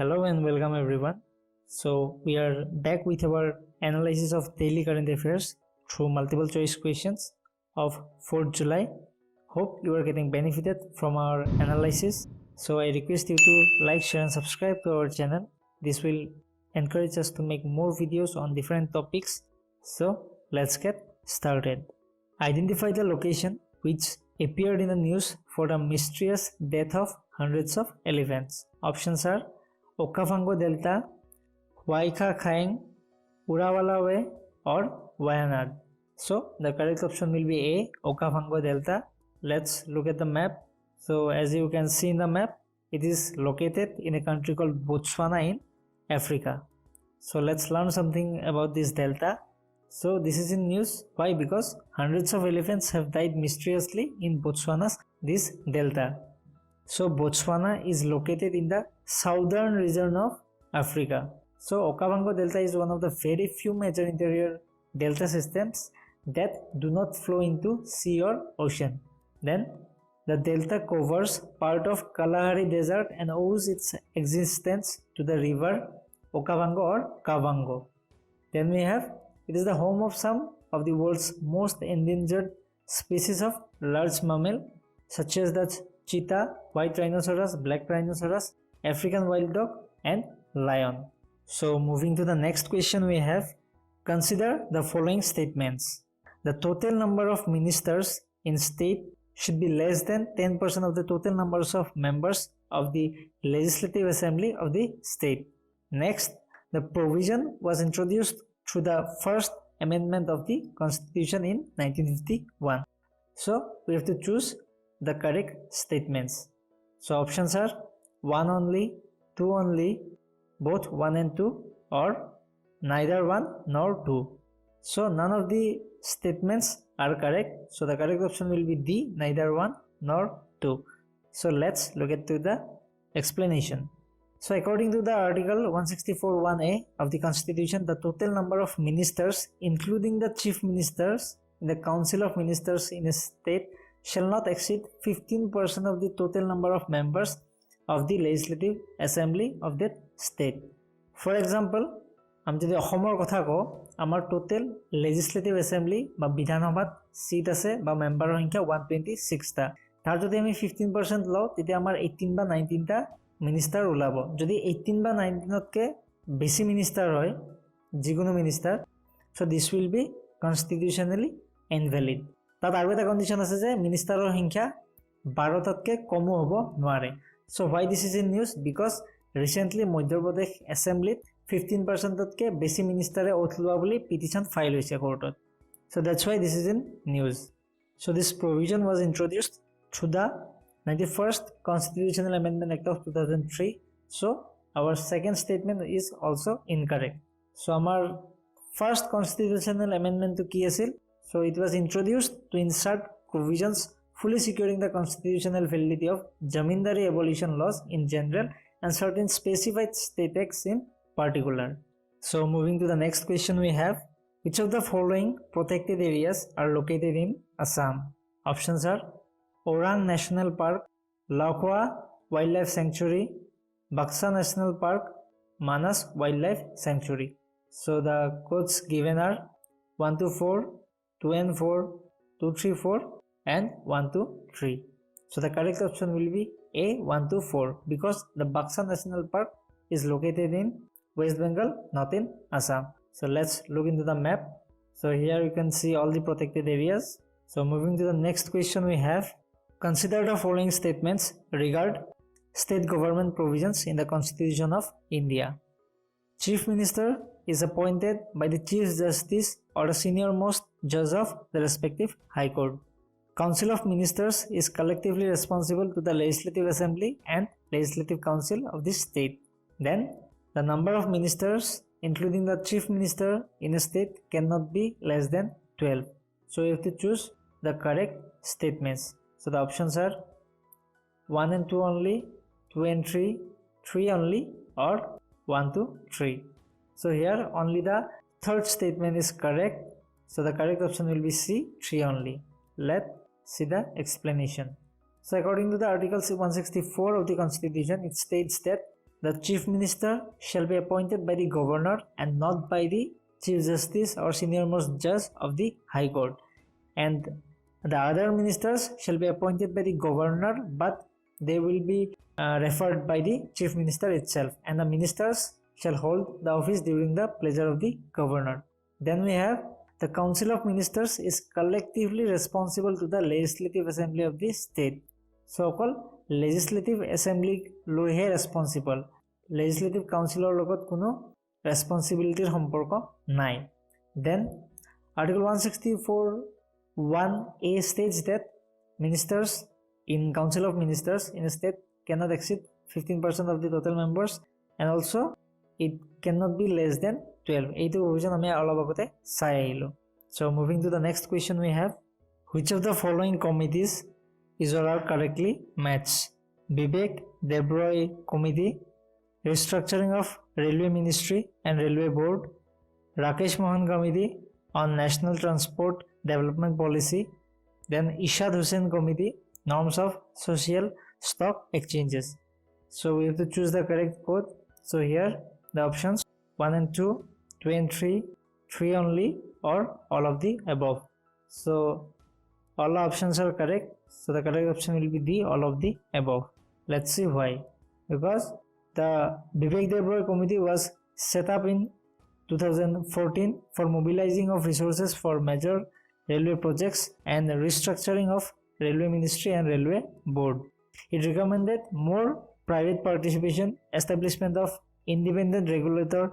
Hello and welcome everyone. So we are back with our analysis of daily current affairs through multiple choice questions of 4th July. Hope you are getting benefited from our analysis. So I request you to like, share and subscribe to our channel. This will encourage us to make more videos on different topics. So let's get started. Identify the location which appeared in the news for the mysterious death of hundreds of elephants. Options are Okavango Delta, Waika Khaeng, Urawala Way or Wayanad. So the correct option will be A, Okavango Delta. Let's look at the map. So as you can see in the map, it is located in a country called Botswana in Africa. So let's learn something about this delta. So this is in news. Why? Because hundreds of elephants have died mysteriously in Botswana's this delta. So Botswana is located in the southern region of Africa. So Okavango Delta is one of the very few major interior delta systems that do not flow into sea or ocean. Then the delta covers part of Kalahari Desert and owes its existence to the river Okavango or Kavango. Then we have, it is the home of some of the world's most endangered species of large mammal such as the cheetah, white rhinoceros, black rhinoceros, African wild dog and lion. So moving to the next question we have, consider the following statements. The total number of ministers in state should be less than 10% of the total numbers of members of the Legislative Assembly of the state. Next, the provision was introduced through the first amendment of the Constitution in 1951. So we have to choose the correct statements. So options are 1 only, 2 only, both 1 and 2 or neither 1 nor 2. So none of the statements are correct. So the correct option will be D, neither 1 nor 2. So let's look at the explanation. So according to the article 164(1)(a) of the Constitution, the total number of ministers including the chief ministers in the Council of Ministers in a state shall not exceed 15% of the total number of members of the Legislative Assembly of that state. For example, আমি যদি অসমৰ কথা কওঁ, আমাৰ টোটেল legislative assembly বা বিধানসভাত seat আছে বা মেম্বাৰৰ সংখ্যা 126 টা। তাৰ যদি আমি 15% লওঁ তেতিয়া আমাৰ 18 বা 19 টা মিনিষ্টাৰ ওলাব। যদি 18 বা 19 তকৈ বেছি মিনিষ্টাৰ হয় যিকোনো minister, so this will be constitutionally invalid. তাত আৰু এটা কন্ডিশন আছে যে মিনিষ্টাৰৰ সংখ্যা 12 তকৈ কমো হ'ব নোৱাৰে। So why this is in news? Because recently Madhya Pradesh Assembly 15% তকৈ বেছি মিনিষ্টাৰে ওথ লোৱা বুলি পিটিশন ফাইল হৈছে কোৰ্টত। So that's why this is in news. So this provision was introduced through the 91st Constitutional Amendment Act of 2003. So our second statement is also incorrect. So our first constitutional amendment to কি আছিল? So it was introduced to insert provisions fully securing the constitutional validity of Jamindari abolition laws in general and certain specified state acts in particular. So moving to the next question we have, which of the following protected areas are located in Assam? Options are Orang National Park, Lakhwa Wildlife Sanctuary, Baksa National Park, Manas Wildlife Sanctuary. So the codes given are 1 to 4, 2 and 4, 2, 3, 4 and 1 to 3. So the correct option will be A, 1 to 4 because the Baksa National Park is located in West Bengal, not in Assam. So let's look into the map. So here you can see all the protected areas. So moving to the next question we have, consider the following statements regard state government provisions in the Constitution of India. Chief Minister is appointed by the Chief Justice or the senior most judge of the respective High Court. Council of Ministers is collectively responsible to the Legislative Assembly and Legislative Council of the state. Then the number of ministers including the Chief Minister in a state cannot be less than 12. So you have to choose the correct statements. So the options are 1 and 2 only, 2 and 3, 3 only or 1 to 3. So here only the third statement is correct. So the correct option will be C, 3 only. Let's see the explanation. So according to the Article 164 of the Constitution, it states that the chief minister shall be appointed by the governor and not by the chief justice or senior most judge of the high court, and the other ministers shall be appointed by the governor, but they will be referred by the chief minister itself, and the ministers shall hold the office during the pleasure of the governor. Then we have the Council of Ministers is collectively responsible to the Legislative Assembly of the state. So called Legislative Assembly lohe responsible. Legislative Council or logot kuno responsibility সম্পর্ক নাই. Then Article 164 1A states that ministers in Council of Ministers in a state cannot exceed 15% of the total members, and also it cannot be less than 12. এইটো provision আমি অলপ আগতে চাই আহিলো. So moving to the next question we have, which of the following committees is or are correctly matched? Vivek Debroy Committee, Restructuring of Railway Ministry and Railway Board, Rakesh Mohan Committee on National Transport Development Policy, then Ishad Hussain Committee, Norms of Social Stock Exchanges. So we have to choose the correct code. So here the options 1 and 2, 2 and 3, 3 only, or all of the above. So all options are correct. So the correct option will be the all of the above. Let's see why. Because the Vivek Debroy Committee was set up in 2014 for mobilizing of resources for major railway projects and restructuring of Railway Ministry and Railway Board. It recommended more private participation, establishment of independent regulator,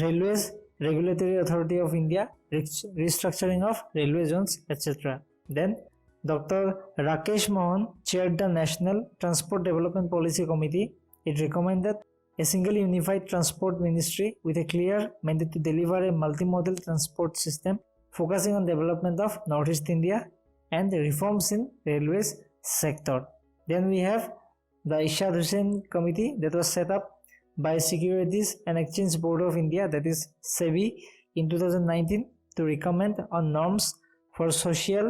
Railways Regulatory Authority of India, restructuring of railway zones, etc. Then Dr. Rakesh Mohan chaired the National Transport Development Policy Committee. It recommended a single unified transport ministry with a clear mandate to deliver a multimodal transport system focusing on development of Northeast India and the reforms in railways sector. Then we have the Ishad Hussain Committee that was set up by Securities and Exchange Board of India, that is SEBI, in 2019 to recommend on norms for social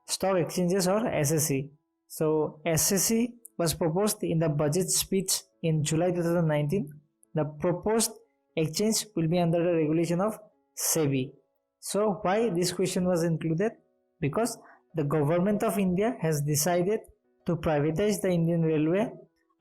stock exchanges or SSE. So SSE was proposed in the budget speech in July 2019. The proposed exchange will be under the regulation of SEBI. So why this question was included? Because the government of India has decided to privatize the Indian Railway.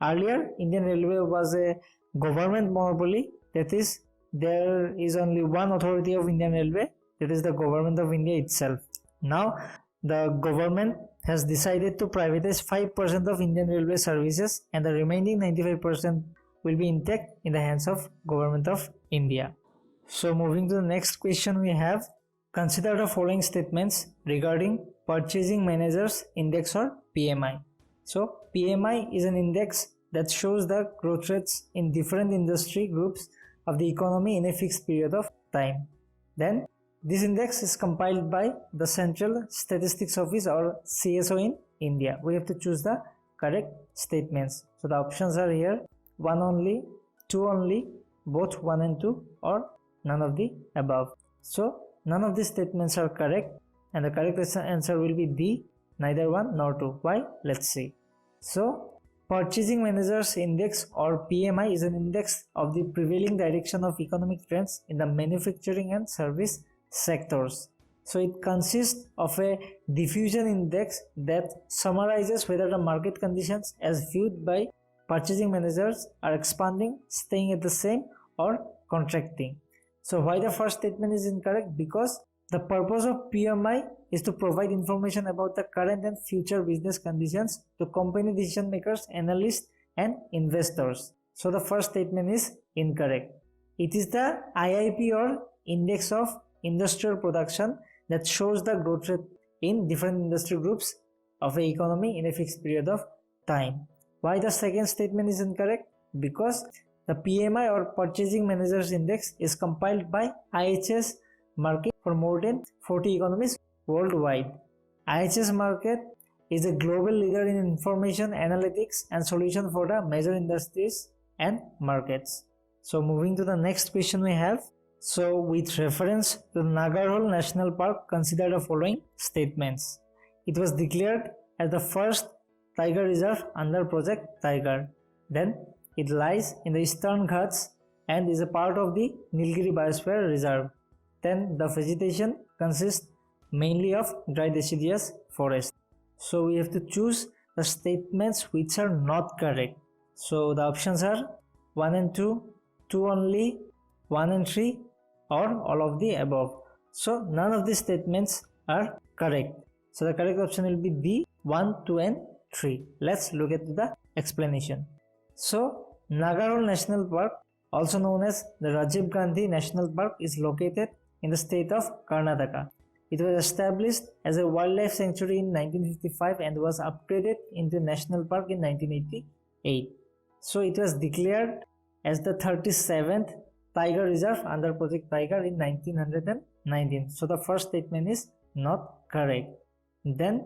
Earlier, Indian Railway was a government monopoly, that is, there is only one authority of Indian Railway, that is the government of India itself. Now the government has decided to privatize 5% of Indian Railway services, and the remaining 95% will be intact in the hands of government of India. So moving to the next question we have, consider the following statements regarding Purchasing Managers Index or PMI. So PMI is an index that shows the growth rates in different industry groups of the economy in a fixed period of time. Then this index is compiled by the Central Statistics Office or CSO in India. We have to choose the correct statements. So the options are here: 1 only, 2 only, both 1 and 2, or none of the above. So none of these statements are correct, and the correct answer will be D, neither 1 nor 2. Why? Let's see. So Purchasing Managers Index or PMI is an index of the prevailing direction of economic trends in the manufacturing and service sectors. So it consists of a diffusion index that summarizes whether the market conditions as viewed by purchasing managers are expanding, staying at the same, or contracting. So why the first statement is incorrect? Because the purpose of PMI is to provide information about the current and future business conditions to company decision makers, analysts, and investors. So the first statement is incorrect. It is the IIP or Index of Industrial Production that shows the growth rate in different industry groups of an economy in a fixed period of time. Why the second statement is incorrect? Because the PMI or Purchasing Managers Index is compiled by IHS Markit for more than 40 economies worldwide. IHS Markit is a global leader in information analytics and solution for the major industries and markets. So moving to the next question we have. So with reference to Nagarhole National Park, consider the following statements. It was declared as the first tiger reserve under Project Tiger. Then It lies in the Eastern Ghats and is a part of the Nilgiri Biosphere Reserve. Then the vegetation consists mainly of dry deciduous forest. So we have to choose the statements which are not correct. So the options are 1 and 2, 2 only, 1 and 3, or all of the above. So none of these statements are correct. So the correct option will be D, 1, 2 and 3. Let's look at the explanation. So Nagarhole National Park, also known as the Rajiv Gandhi National Park, is located in the state of Karnataka. It was established as a wildlife sanctuary in 1955 and was upgraded into National Park in 1988. So it was declared as the 37th Tiger Reserve under Project Tiger in 1919. So the first statement is not correct. Then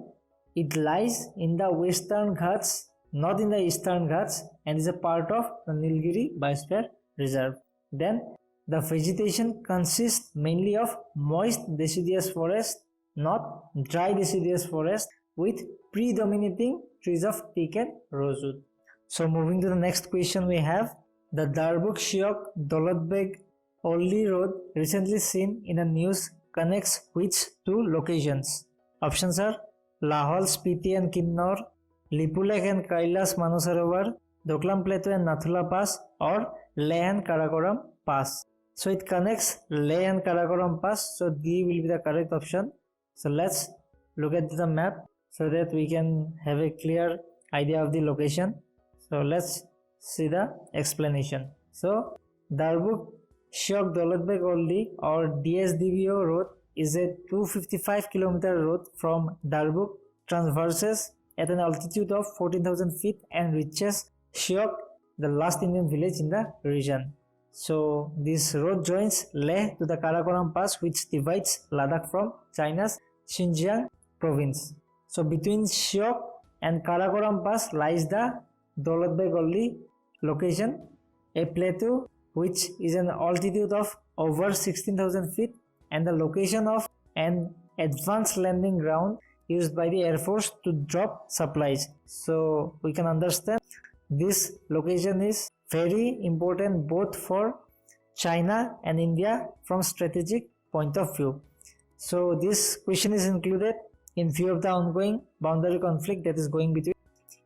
it lies in the Western Ghats, not in the Eastern Ghats, and is a part of the Nilgiri Biosphere Reserve. Then the vegetation consists mainly of moist deciduous forest, not dry deciduous forest, with predominating trees of teak and rosewood. So moving to the next question, we have the Darbuk-Shyok-Daulat Beg Oldie road, recently seen in the news, connects which two locations? Options are Lahaul, Spiti and Kinnor, Lipulekh and Kailas Manasarovar, Doklam Plateau and Nathula Pass, or Leh and Karakoram Pass. So it connects Leh and Karakoram Pass, so D will be the correct option. So let's look at the map so that we can have a clear idea of the location. So let's see the explanation. So Darbuk-Shyok-Daulat Beg Oldie or DSDBO road is a 255 km road from Darbuk, traverses at an altitude of 14,000 feet and reaches Shyok, the last Indian village in the region. So this road joins Leh to the Karakoram Pass, which divides Ladakh from China's Xinjiang province. So between Shyok and Karakoram Pass lies the Daulat Beg Oldie location, a plateau which is an altitude of over 16,000 feet and the location of an advanced landing ground used by the Air Force to drop supplies. So we can understand this location is very important both for China and India from strategic point of view. So this question is included in view of the ongoing boundary conflict that is going between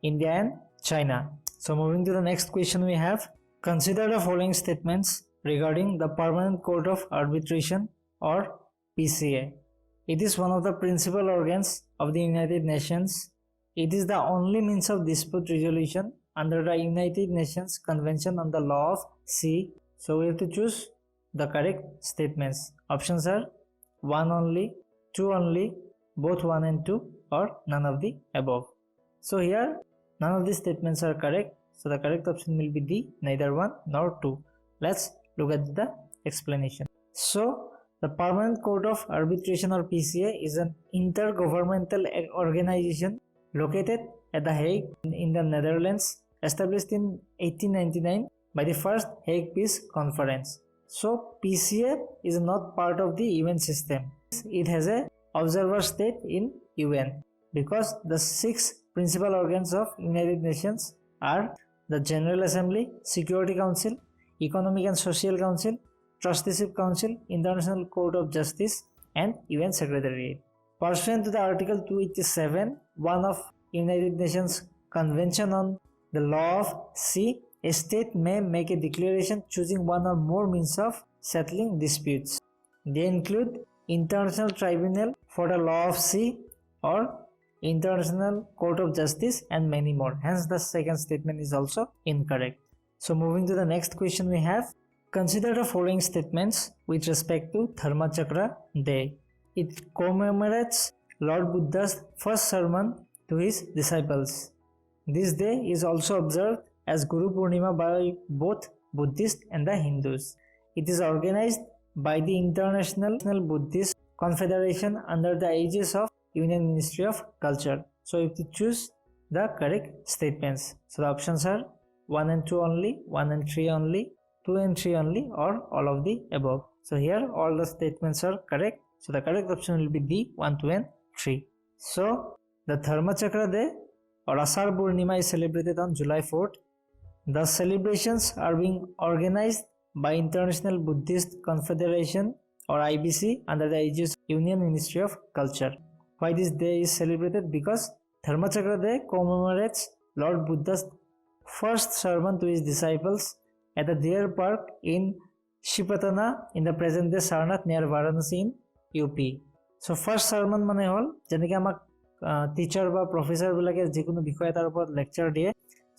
India and China. So moving to the next question, we have consider the following statements regarding the Permanent Court of Arbitration or PCA. It is one of the principal organs of the United Nations. It is the only means of dispute resolution under the United Nations Convention on the Law of Sea. So we have to choose the correct statements. Options are 1 only, 2 only, both 1 and 2, or none of the above. So here none of these statements are correct. So the correct option will be D, neither 1 nor 2. Let's look at the explanation. So the Permanent Court of Arbitration or PCA is an intergovernmental organization located at The Hague in the Netherlands, established in 1899 by the First Hague Peace Conference. So PCA is not part of the UN system. It has a observer state in UN because the 6 principal organs of United Nations are the General Assembly, Security Council, Economic and Social Council, Trusteeship Council, International Court of Justice, and UN Secretariat. Pursuant to the Article 287(1) of United Nations Convention on the Law of Sea, a state may make a declaration choosing one or more means of settling disputes. They include International Tribunal for the Law of Sea or International Court of Justice and many more. Hence the second statement is also incorrect. So moving to the next question, we have consider the following statements with respect to Dharma Chakra Day. It commemorates Lord Buddha's first sermon to his disciples. This day is also observed as Guru Purnima by both Buddhists and the Hindus. It is organized by the International Buddhist Confederation under the aegis of Union Ministry of Culture. So you have to choose the correct statements. So the options are 1 and 2 only, 1 and 3 only, 2 and 3 only, or all of the above. So here all the statements are correct. So the correct option will be D, 1, 2 and 3. So the Dharma Chakra Day or Asar Purnima is celebrated on July 4th The celebrations are being organized by International Buddhist Confederation or IBC under the Aegis Union Ministry of Culture. Why this day is celebrated? Because Dharma Chakra Day commemorates Lord Buddha's first sermon to his disciples at the Deer Park in Shipatana in the present day Sarnath near Varanasi in UP. So first sermon মানে হল যেনেকৈ আমাক teacher বা প্ৰফেচাৰবিলাকে যিকোনো বিষয় এটাৰ ওপৰত lecture দিয়ে.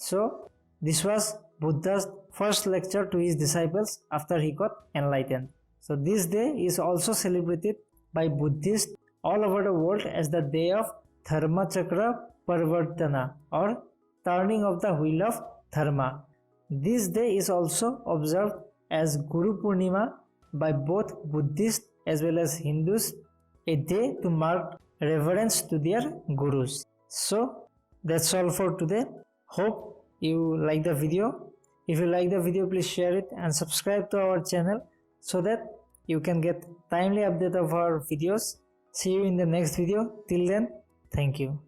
So this was Buddha's first lecture to his disciples after he got enlightened. So this day is also celebrated by Buddhists all over the world as the day of Dharma Chakra Parvartana or turning of the wheel of Dharma. This day is also observed as Guru Purnima by both Buddhists as well as Hindus, a day to mark reverence to their gurus. So that's all for today. Hope you like the video. If you like the video, please share it and subscribe to our channel so that you can get timely update of our videos. See you in the next video. Till then, thank you.